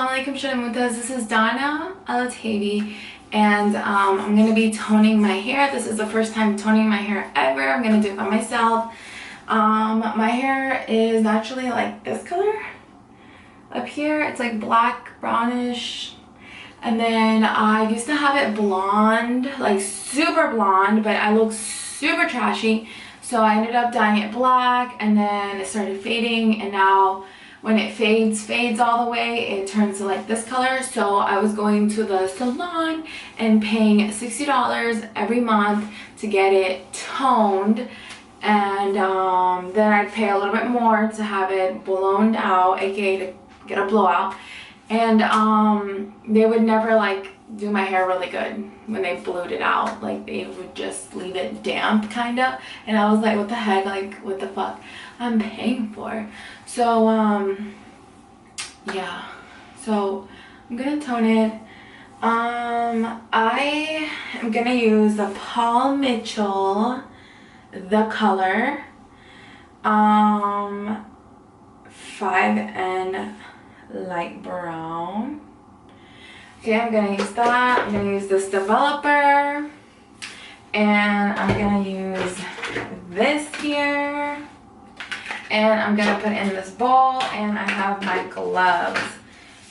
Assalamualaikum Shalamutas. This is Donna Alotaibi, and I'm going to be toning my hair. This is the first time toning my hair ever. I'm going to do it by myself. My hair is naturally like this color up here. It's like black, brownish. And then I used to have it blonde, like super blonde, but I look super trashy. So I ended up dyeing it black, and then it started fading, and now when it fades all the way, it turns to like this color. So I was going to the salon and paying $60 every month to get it toned, and then I'd pay a little bit more to have it blown out, aka to get a blowout. And they would never like do my hair really good when they blowed it out. Like they would just leave it damp kind of, and I was like, what the heck, like what the fuck I'm paying for. So yeah, so I'm gonna tone it. I am gonna use the Paul Mitchell The Color 5N light brown. Okay, I'm gonna use that. I'm gonna use this developer, and I'm gonna use this here, and I'm gonna put in this bowl, and I have my gloves.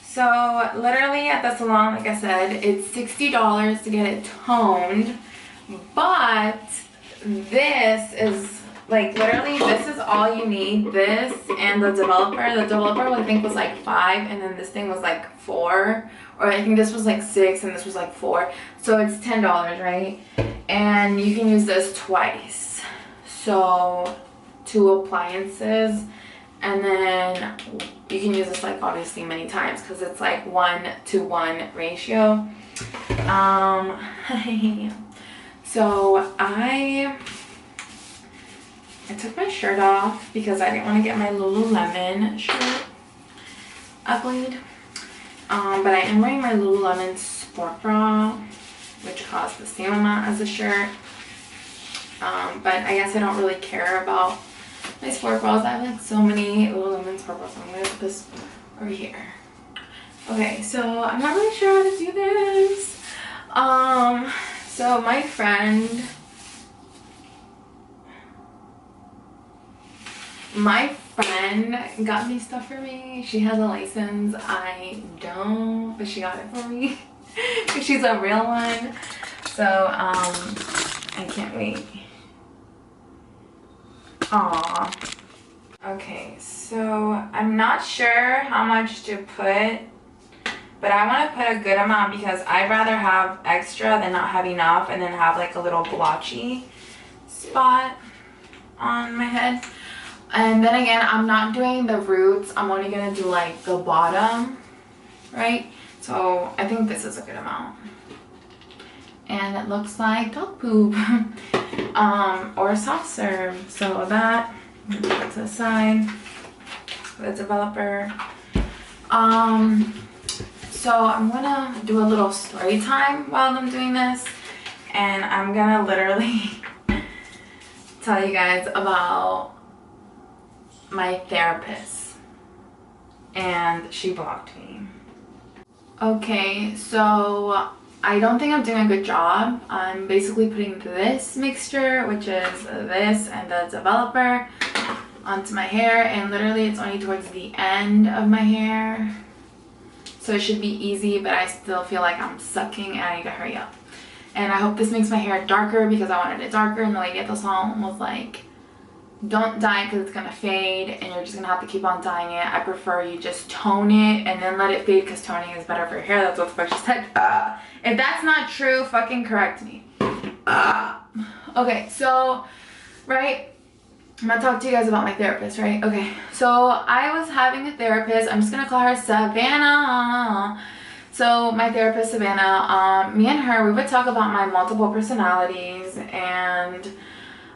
So literally at the salon, like I said, it's $60 to get it toned, but this is like literally this is all you need. This and the developer I think was like $5, and then this thing was like $4, or I think this was like $6 and this was like $4, so it's $10, right? And you can use this twice, so 2 appliances, and then you can use this like obviously many times because it's like 1-to-1 ratio. So I took my shirt off because I didn't want to get my Lululemon shirt uglied. But I am wearing my Lululemon sport bra, which costs the same amount as the shirt. But I guess I don't really care about my sport bras. I have like so many Lululemon sport bras. I'm going to put this over here. Okay, so I'm not really sure how to do this. So my friend got me stuff for me. She has a license. I don't, but she got it for me. She's a real one. So I can't wait. Aw. Okay, so I'm not sure how much to put, but I want to put a good amount because I'd rather have extra than not have enough and then have like a little blotchy spot on my head. And then again, I'm not doing the roots. I'm only going to do like the bottom, right? So I think this is a good amount. And it looks like dog poop or soft serve. So that, put to the side, the developer. So I'm going to do a little story time while I'm doing this. And I'm going to literally tell you guys about my therapist, and she blocked me. Okay, so I don't think I'm doing a good job. I'm basically putting this mixture, which is this and the developer, onto my hair, and literally it's only towards the end of my hair, so it should be easy, but I still feel like I'm sucking and I need to hurry up. And I hope this makes my hair darker because I wanted it darker, and the lady at the salon was like, don't dye it because it's gonna fade and you're just gonna have to keep on dyeing it. I prefer you just tone it and then let it fade because toning is better for your hair. That's what the fuck she said. If that's not true, fucking correct me. Okay, so, right, I'm gonna talk to you guys about my therapist, right? Okay, so I was having a therapist. I'm just gonna call her Savannah. So my therapist, Savannah, me and her, we would talk about my multiple personalities, and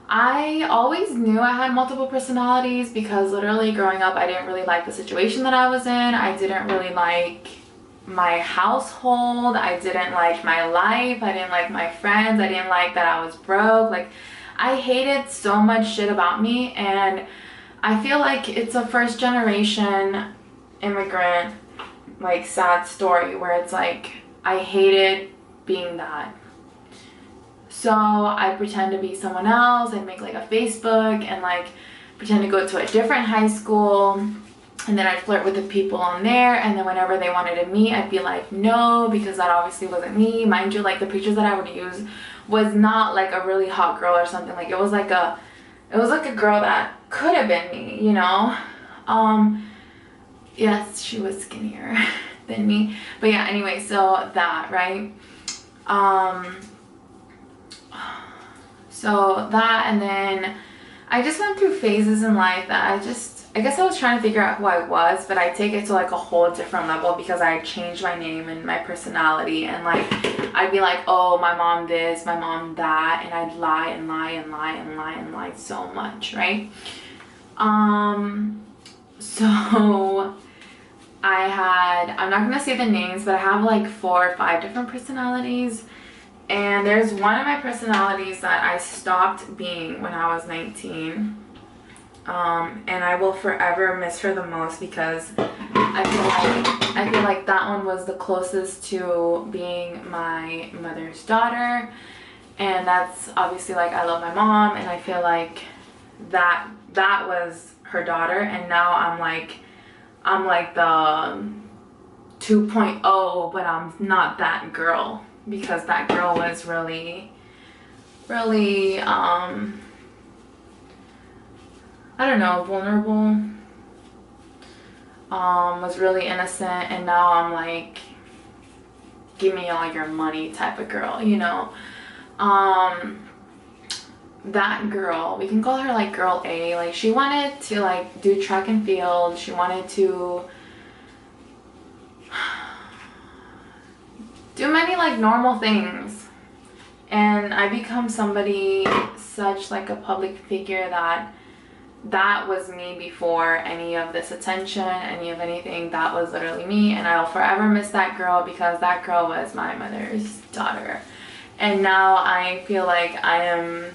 I always knew I had multiple personalities because literally growing up, I didn't really like the situation that I was in. I didn't really like my household. I didn't like my life. I didn't like my friends. I didn't like that I was broke. Like, I hated so much shit about me, and I feel like it's a first generation immigrant like sad story where it's like I hated being that. So I pretend to be someone else. I'd make like a Facebook and like pretend to go to a different high school, and then I'd flirt with the people on there, and then whenever they wanted to meet, I'd be like no, because that obviously wasn't me. Mind you, like the pictures that I would use was not like a really hot girl or something. Like it was like a girl that could have been me, you know. Yes, she was skinnier than me, but yeah, anyway, so that, right? So that, and then I just went through phases in life that I guess I was trying to figure out who I was, but I take it to like a whole different level because I changed my name and my personality, and like I'd be like, oh, my mom this, my mom that, and I'd lie and lie and lie and lie and lie so much, right? So I'm not gonna say the names, but I have like 4 or 5 different personalities. And there's one of my personalities that I stopped being when I was 19. And I will forever miss her the most because I feel like that one was the closest to being my mother's daughter. And that's obviously like I love my mom, and I feel like that was her daughter, and now I'm like the 2.0, but I'm not that girl, because that girl was really I don't know, vulnerable, was really innocent, and now I'm like, give me all your money type of girl, you know. That girl, we can call her like girl A. Like she wanted to like do track and field, she wanted to do many like normal things, and I become somebody such like a public figure that was me before any of this attention, any of anything. That was literally me, and I'll forever miss that girl because that girl was my mother's daughter. And now I feel like I'm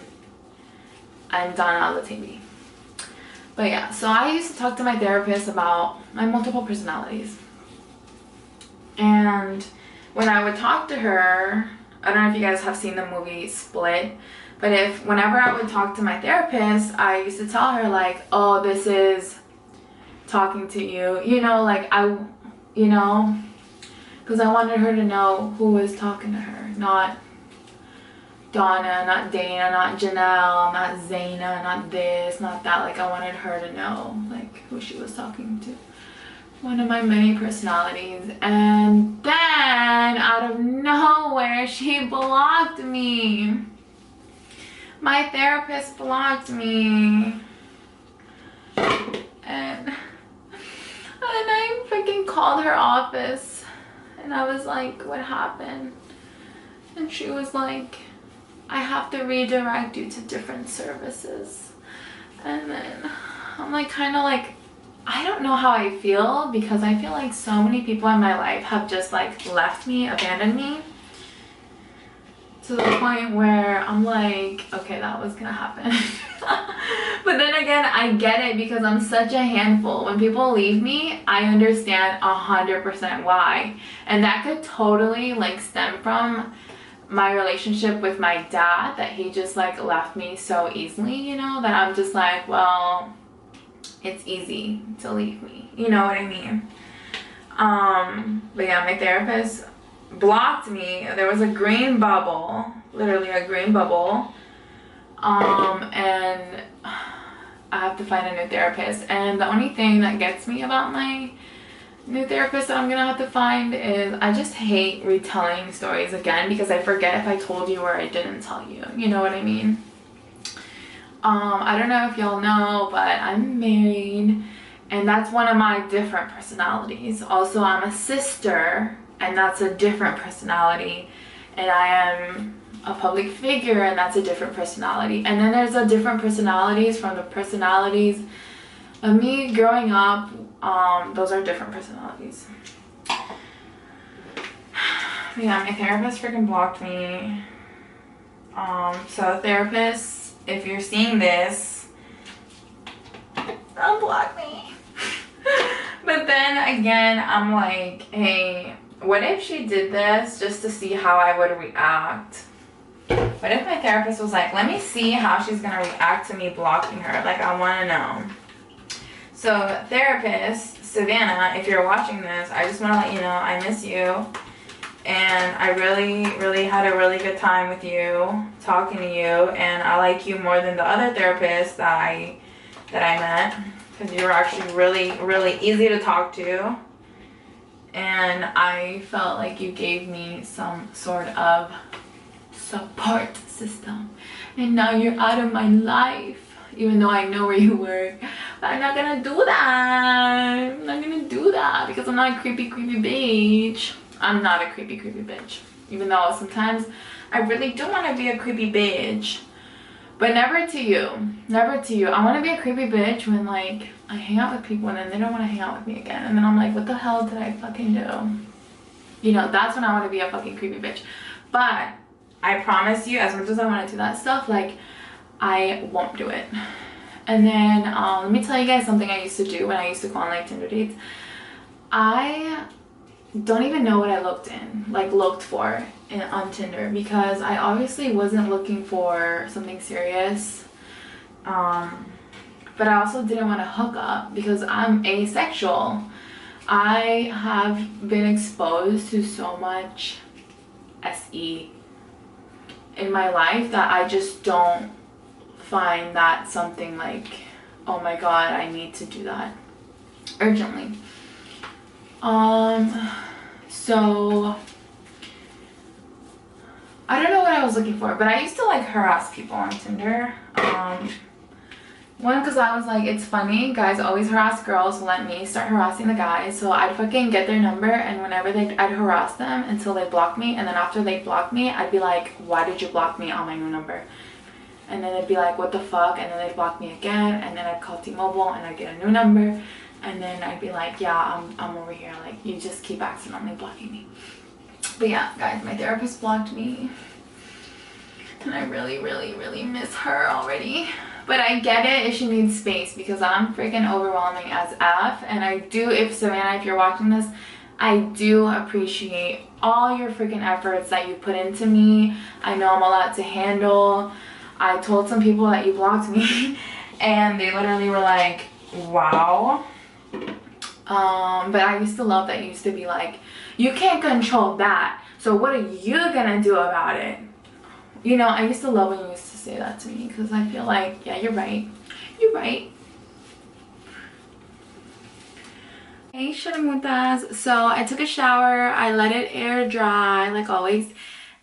done Alotaibi. But yeah, so I used to talk to my therapist about my multiple personalities, and when I would talk to her, I don't know if you guys have seen the movie Split, but whenever I would talk to my therapist, I used to tell her like, oh, this is talking to you, you know, like because I wanted her to know who was talking to her, not Donna, not Dana, not Janelle, not Zaina, not this, not that. Like I wanted her to know like who she was talking to. One of my many personalities. And then out of nowhere, she blocked me. My therapist blocked me. And I freaking called her office, and I was like, what happened? And she was like, I have to redirect you to different services. And then I'm like, kind of like, I don't know how I feel, because I feel like so many people in my life have just like left me, abandoned me, to the point where I'm like, okay, that was gonna happen. But then again, I get it, because I'm such a handful. When people leave me, I understand 100% why. And that could totally like stem from my relationship with my dad, that he just like left me so easily, you know, that I'm just like, well, it's easy to leave me, you know what I mean? But yeah, my therapist blocked me. There was a green bubble, literally a green bubble, and I have to find a new therapist. And the only thing that gets me about my new therapist that I'm gonna have to find is, I just hate retelling stories again, because I forget if I told you or I didn't tell you, you know what I mean? I don't know if y'all know, but I'm married, and that's one of my different personalities. Also, I'm a sister, and that's a different personality. And I am a public figure, and that's a different personality. And then there's a different personalities from the personalities of me growing up. Those are different personalities. Yeah, my therapist freaking blocked me. So therapist, if you're seeing this, unblock me. But then again, I'm like, hey, what if she did this just to see how I would react? What if my therapist was like, let me see how she's gonna react to me blocking her? Like, I wanna know. So therapist, Savannah, if you're watching this, I just wanna let you know I miss you. And I really had a really good time with you, talking to you, and I like you more than the other therapists that I met, because you were actually really easy to talk to, and I felt like you gave me some sort of support system. And now you're out of my life, even though I know where you work. But I'm not gonna do that. I'm not gonna do that because I'm not a creepy bitch. I'm not a creepy bitch, even though sometimes I really do want to be a creepy bitch, but never to you. Never to you. I want to be a creepy bitch when like I hang out with people and then they don't want to hang out with me again, and then I'm like, what the hell did I fucking do? You know, that's when I want to be a fucking creepy bitch. But I promise you, as much as I want to do that stuff, like I won't do it. And then let me tell you guys something I used to do when I used to go on like Tinder dates. I don't even know what I looked for on Tinder, because I obviously wasn't looking for something serious, but I also didn't want to hook up because I'm asexual. I have been exposed to so much SE in my life that I just don't find that something like, oh my god, I need to do that urgently. So I don't know what I was looking for, but I used to like harass people on Tinder. One, because I was like, it's funny, guys always harass girls, so let me start harassing the guys. So I'd fucking get their number, and whenever I'd harass them until they blocked me, and then after they blocked me, I'd be like, why did you block me on my new number? And then they'd be like, what the fuck? And then they'd block me again, and then I'd call T-Mobile and I'd get a new number. And then I'd be like, yeah, I'm over here. Like, you just keep accidentally blocking me. But yeah, guys, my therapist blocked me. And I really miss her already. But I get it if she needs space, because I'm freaking overwhelming as F. And I do, if Savannah, if you're watching this, I do appreciate all your freaking efforts that you put into me. I know I'm a lot to handle. I told some people that you blocked me and they literally were like, wow. But I used to love that. You used to be like, you can't control that, so what are you gonna do about it? You know, I used to love when you used to say that to me, because I feel like, yeah, you're right. You're right. Hey, Sharamutas. So I took a shower. I let it air dry, like always.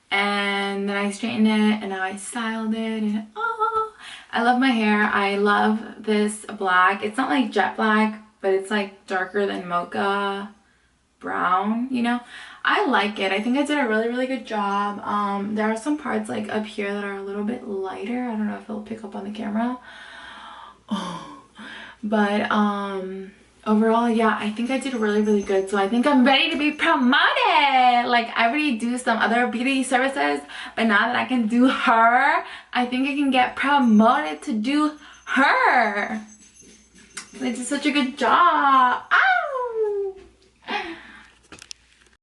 And then I straightened it, and now I styled it, and oh, I love my hair. I love this black. It's not like jet black, but it's like darker than mocha brown, you know. I like it. I think I did a really good job. There are some parts like up here that are a little bit lighter. I don't know if it'll pick up on the camera. Oh. But overall, yeah, I think I did really good. So I think I'm ready to be promoted. Like, I already do some other beauty services, but now that I can do her, I think I can get promoted to do her. They did such a good job. Ah!